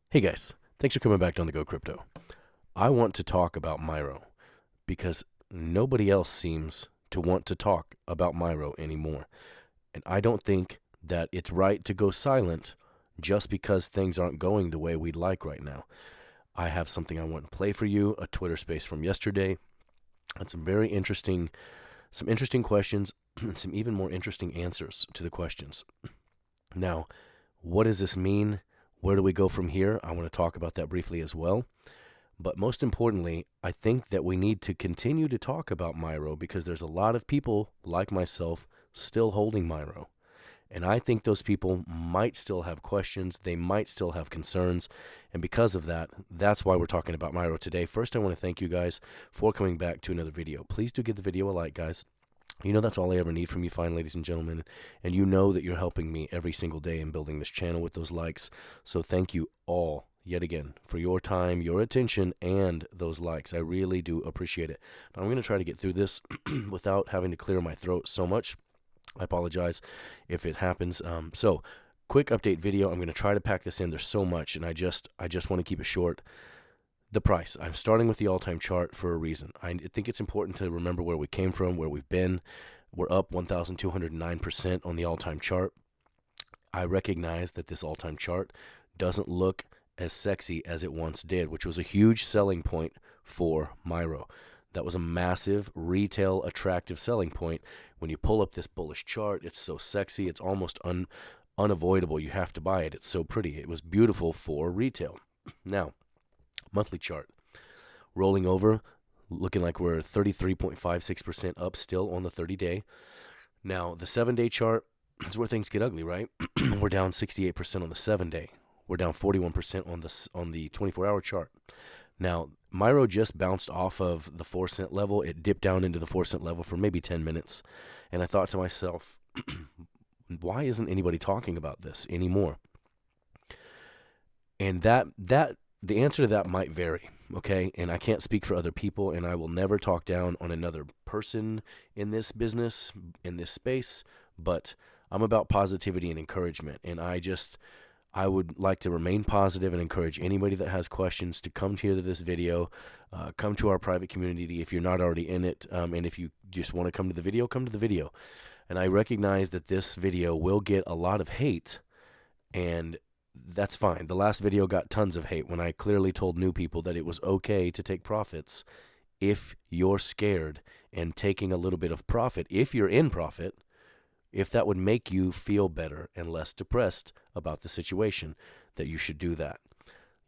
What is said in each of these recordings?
Hey guys, thanks for coming back to On the Go Crypto. I want to talk about Myro because nobody else seems to want to talk about Myro anymore. And I don't think that it's right to go silent just because things aren't going the way we'd like right now. I have something I want to play for you, a Twitter space from yesterday, and some interesting questions, and some even more interesting answers to the questions. Now, what does this mean? Where do we go from here? I want to talk about that briefly as well. But most importantly, I think that we need to continue to talk about Myro because there's a lot of people like myself still holding Myro. And I think those people might still have questions. They might still have concerns. And because of that, that's why we're talking about Myro today. First, I want to thank you guys for coming back to another video. Please do give the video a like, guys. You know that's all I ever need from you, fine ladies and gentlemen. And you know that you're helping me every single day in building this channel with those likes. So thank you all yet again for your time, your attention, and those likes. I really do appreciate it. I'm going to try to get through this without having to clear my throat so much. I apologize if it happens. So quick update video. I'm going to try to pack this in. There's so much, and I just want to keep it short. The price. I'm starting with the all-time chart for a reason. I think it's important to remember where we came from, where we've been. We're up 1,209% on the all-time chart. I recognize that this all-time chart doesn't look as sexy as it once did, which was a huge selling point for Myro. That was a massive retail attractive selling point. When you pull up this bullish chart, it's so sexy, it's almost unavoidable. You have to buy it. It's so pretty. It was beautiful for retail. Now, monthly chart. Rolling over, looking like we're 33.56% up still on the 30-day. Now, the 7-day chart is where things get ugly, right? We're down 68% on the 7-day. We're down 41% on the 24-hour chart. Now, Myro just bounced off of the 4-cent level. It dipped down into the 4-cent level for maybe 10 minutes. And I thought to myself, why isn't anybody talking about this anymore? And the answer to that might vary, okay? And I can't speak for other people, and I will never talk down on another person in this business, in this space, but I'm about positivity and encouragement, and I would like to remain positive and encourage anybody that has questions to come to this video, come to our private community if you're not already in it, and if you just want to come to the video, come to the video. And I recognize that this video will get a lot of hate, and that's fine. The last video got tons of hate when I clearly told new people that it was okay to take profits if you're scared, and taking a little bit of profit, if you're in profit, if that would make you feel better and less depressed about the situation, that you should do that.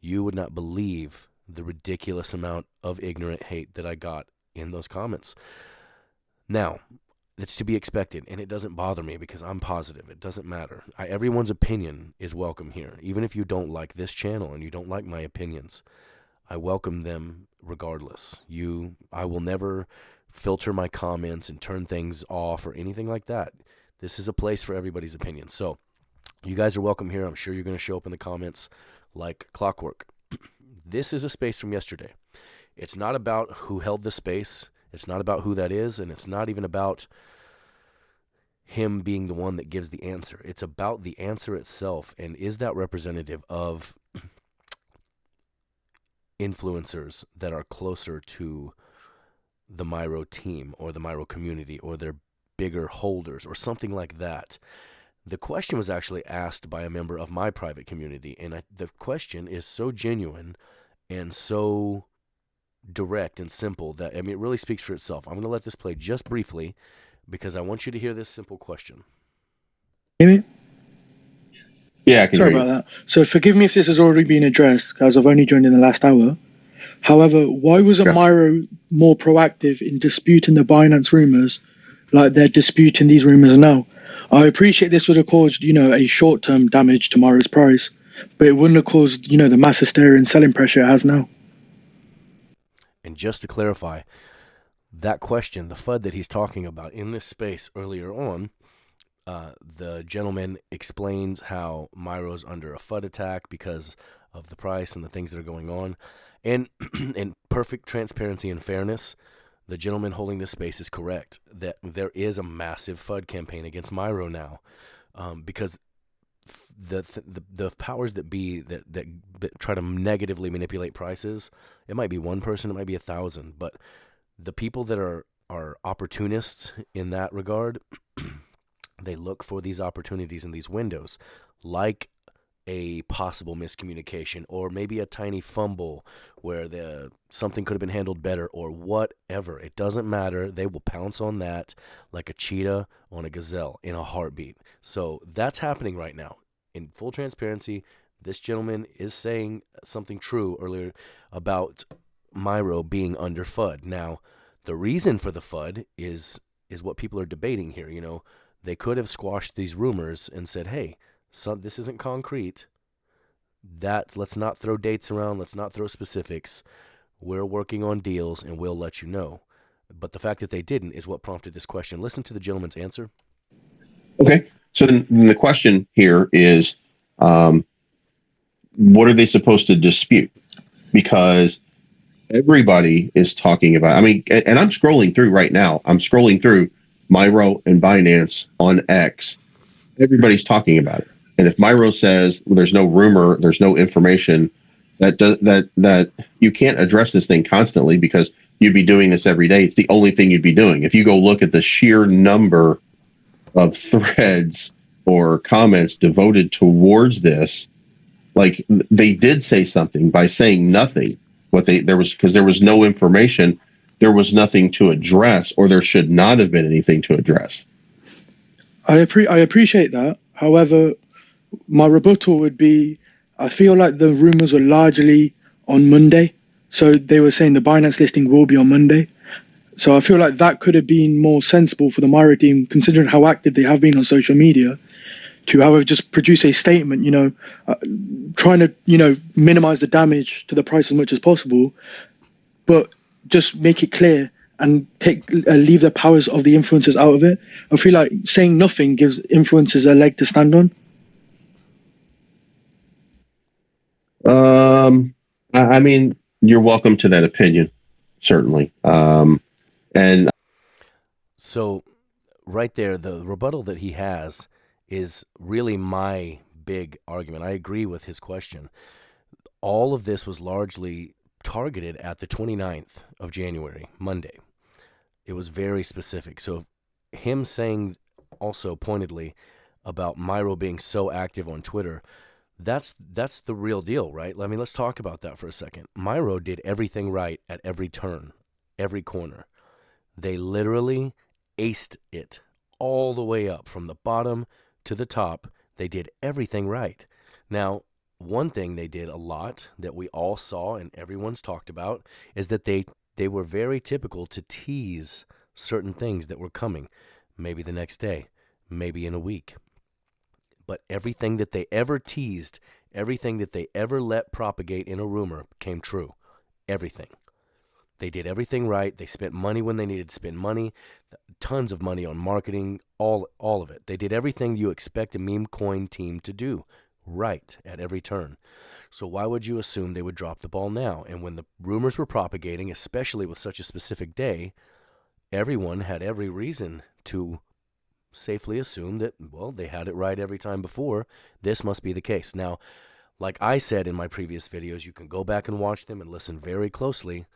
You would not believe the ridiculous amount of ignorant hate that I got in those comments. Now, it's to be expected, and it doesn't bother me because I'm positive. It doesn't matter. Everyone's opinion is welcome here. Even if you don't like this channel and you don't like my opinions, I welcome them regardless. I will never filter my comments and turn things off or anything like that. This is a place for everybody's opinion. So you guys are welcome here. I'm sure you're going to show up in the comments like clockwork. This is a space from yesterday. It's not about who held the space. It's not about who that is, and it's not even about him being the one that gives the answer. It's about the answer itself, and is that representative of influencers that are closer to the Myro team or the Myro community or their bigger holders or something like that. The question was actually asked by a member of my private community, and the question is so genuine and so direct and simple that, I mean, it really speaks for itself. I'm going to let this play just briefly because I want you to hear this simple question. Hear me? Yeah, I can Sorry hear about you. that. So forgive me if this has already been addressed, as I've only joined in the last hour. However, why wasn't Okay. Myro more proactive in disputing the Binance rumors like they're disputing these rumors now? I appreciate this would have caused, a short-term damage to Myro's price, but it wouldn't have caused, the mass hysteria and selling pressure it has now. And just to clarify, that question, the FUD that he's talking about in this space earlier on, the gentleman explains how Myro's under a FUD attack because of the price and the things that are going on. And in perfect transparency and fairness, the gentleman holding this space is correct that there is a massive FUD campaign against Myro now, because the powers that be that try to negatively manipulate prices, it might be one person, it might be 1,000, but the people that are opportunists in that regard, they look for these opportunities in these windows, like a possible miscommunication or maybe a tiny fumble where something could have been handled better or whatever. It doesn't matter. They will pounce on that like a cheetah on a gazelle in a heartbeat. So that's happening right now. In full transparency, this gentleman is saying something true earlier about Myro being under FUD. Now, the reason for the FUD is what people are debating here. You know, they could have squashed these rumors and said, hey, this isn't concrete. Let's not throw dates around. Let's not throw specifics. We're working on deals, and we'll let you know. But the fact that they didn't is what prompted this question. Listen to the gentleman's answer. Okay. So then the question here is, what are they supposed to dispute? Because everybody is talking about, I mean, and I'm scrolling through right now. I'm scrolling through Myro and Binance on X. Everybody's talking about it. And if Myro says there's no rumor, there's no information, that you can't address this thing constantly because you'd be doing this every day. It's the only thing you'd be doing. If you go look at the sheer number of threads or comments devoted towards this, like they did say something by saying nothing. Because there was no information, there was nothing to address, or there should not have been anything to address. I appreciate that. However, my rebuttal would be, I feel like the rumors were largely on Monday. So they were saying the Binance listing will be on Monday. So I feel like that could have been more sensible for the Myro team, considering how active they have been on social media, to however just produce a statement, trying to, minimize the damage to the price as much as possible, but just make it clear and leave the powers of the influencers out of it. I feel like saying nothing gives influencers a leg to stand on. I mean, you're welcome to that opinion, certainly. And so right there, the rebuttal that he has is really my big argument. I agree with his question. All of this was largely targeted at the 29th of January, Monday. It was very specific. So him saying also pointedly about Myro being so active on Twitter, that's the real deal, right? I mean, let's talk about that for a second. Myro did everything right at every turn, every corner. They literally aced it all the way up from the bottom to the top. They did everything right. Now, one thing they did a lot that we all saw and everyone's talked about is that they were very typical to tease certain things that were coming, maybe the next day, maybe in a week. But everything that they ever teased, everything that they ever let propagate in a rumor came true. Everything. They did everything right. They spent money when they needed to spend money, tons of money on marketing, all of it. They did everything you expect a meme coin team to do right at every turn. So why would you assume they would drop the ball now? And when the rumors were propagating, especially with such a specific day, everyone had every reason to safely assume that, well, they had it right every time before. This must be the case. Now, like I said in my previous videos, you can go back and watch them and listen very closely.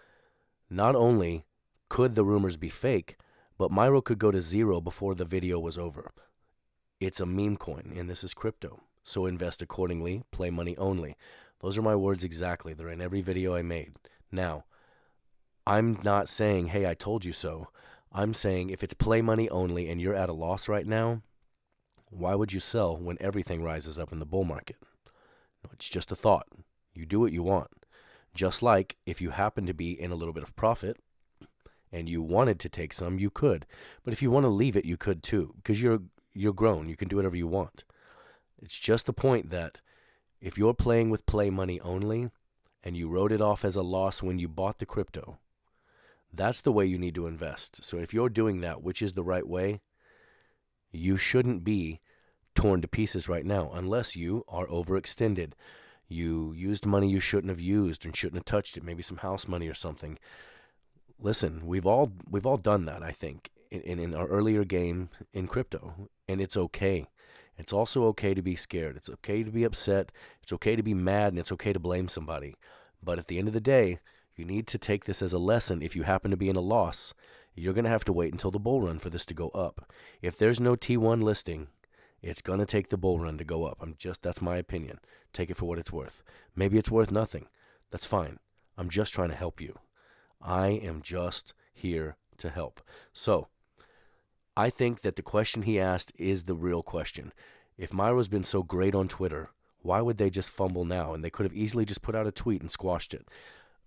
Not only could the rumors be fake, but Myro could go to zero before the video was over. It's a meme coin, and this is crypto. So invest accordingly, play money only. Those are my words exactly. They're in every video I made. Now, I'm not saying, hey, I told you so. I'm saying if it's play money only and you're at a loss right now, why would you sell when everything rises up in the bull market? It's just a thought. You do what you want. Just like if you happen to be in a little bit of profit and you wanted to take some, you could. But if you want to leave it, you could too, because you're grown. You can do whatever you want. It's just the point that if you're playing with play money only and you wrote it off as a loss when you bought the crypto, that's the way you need to invest. So if you're doing that, which is the right way, you shouldn't be torn to pieces right now unless you are overextended. You used money you shouldn't have used and shouldn't have touched it, maybe some house money or something. Listen, we've all done that, I think, in our earlier game in crypto, and it's okay. It's also okay to be scared. It's okay to be upset. It's okay to be mad, and it's okay to blame somebody. But at the end of the day, you need to take this as a lesson. If you happen to be in a loss, you're going to have to wait until the bull run for this to go up. If there's no T1 listing, it's going to take the bull run to go up. That's my opinion. Take it for what it's worth. Maybe it's worth nothing. That's fine. I'm just trying to help you. I am just here to help. So, I think that the question he asked is the real question. If Myro's been so great on Twitter, why would they just fumble now? And they could have easily just put out a tweet and squashed it.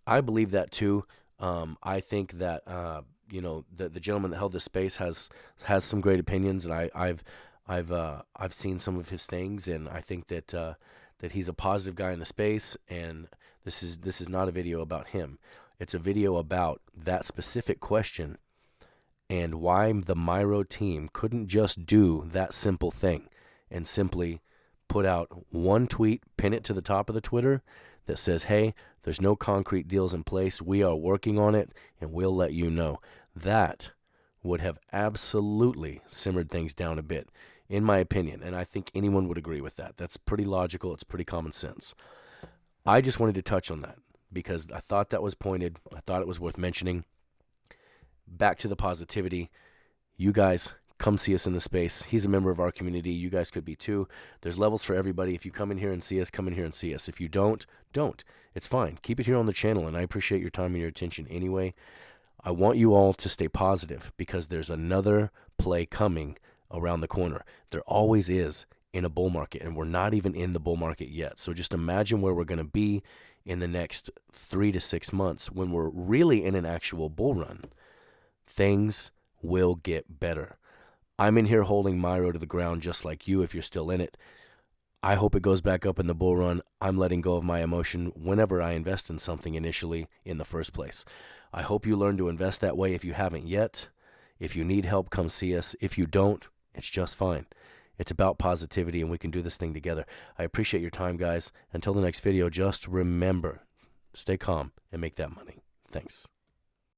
I believe that too. I think that the gentleman that held this space has some great opinions, and I've seen some of his things, and I think that that he's a positive guy in the space. And this is not a video about him. It's a video about that specific question and why the Myro team couldn't just do that simple thing and simply put out one tweet, pin it to the top of the Twitter that says, hey, there's no concrete deals in place. We are working on it, and we'll let you know. That would have absolutely simmered things down a bit, in my opinion, and I think anyone would agree with that. That's pretty logical. It's pretty common sense. I just wanted to touch on that because I thought that was pointed. I thought it was worth mentioning. Back to the positivity. You guys, come see us in the space. He's a member of our community. You guys could be too. There's levels for everybody. If you come in here and see us, come in here and see us. If you don't. It's fine. Keep it here on the channel, and I appreciate your time and your attention anyway. I want you all to stay positive because there's another play coming around the corner. There always is in a bull market, and we're not even in the bull market yet. So just imagine where we're going to be in the next 3 to 6 months when we're really in an actual bull run. Things will get better. I'm in here holding Myro to the ground just like you if you're still in it. I hope it goes back up in the bull run. I'm letting go of my emotion whenever I invest in something initially in the first place. I hope you learn to invest that way if you haven't yet. If you need help, come see us. If you don't, it's just fine. It's about positivity, and we can do this thing together. I appreciate your time, guys. Until the next video, just remember, stay calm and make that money. Thanks.